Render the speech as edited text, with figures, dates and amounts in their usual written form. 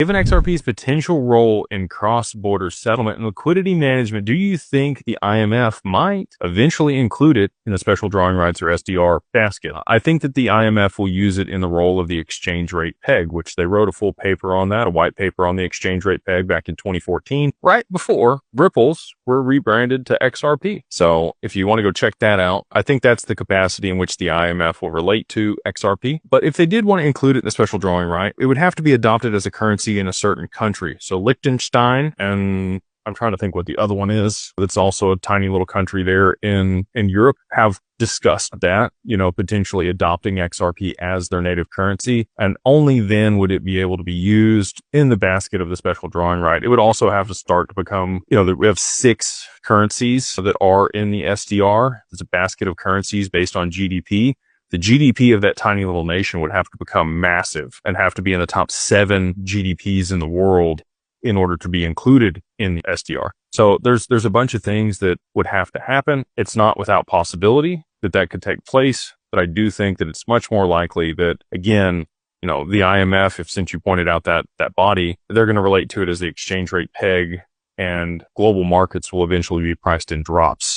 Given XRP's potential role in cross-border settlement and liquidity management, do you think the IMF might eventually include it in the special drawing rights or SDR basket? I think that the IMF will use it in the role of the exchange rate peg, which they wrote a full paper on that, a white paper on the exchange rate peg back in 2014, right before Ripples were rebranded to XRP. So if you want to go check that out, I think that's the capacity in which the IMF will relate to XRP. But if they did want to include it in the special drawing right, it would have to be adopted as a currency in a certain country. So Liechtenstein, and I'm trying to think what the other one is, that's also a tiny little country there in Europe, have discussed that, potentially adopting XRP as their native currency. And only then would it be able to be used in the basket of the special drawing right. It would also have to start to become, we have 6 currencies that are in the SDR. It's a basket of currencies based on GDP. The GDP of that tiny little nation would have to become massive and have to be in the top 7 GDPs in the world in order to be included in the SDR. So there's a bunch of things that would have to happen. It's not without possibility that could take place, but I do think that it's much more likely that, again, the IMF, since you pointed out that body, they're going to relate to it as the exchange rate peg, and global markets will eventually be priced in drops.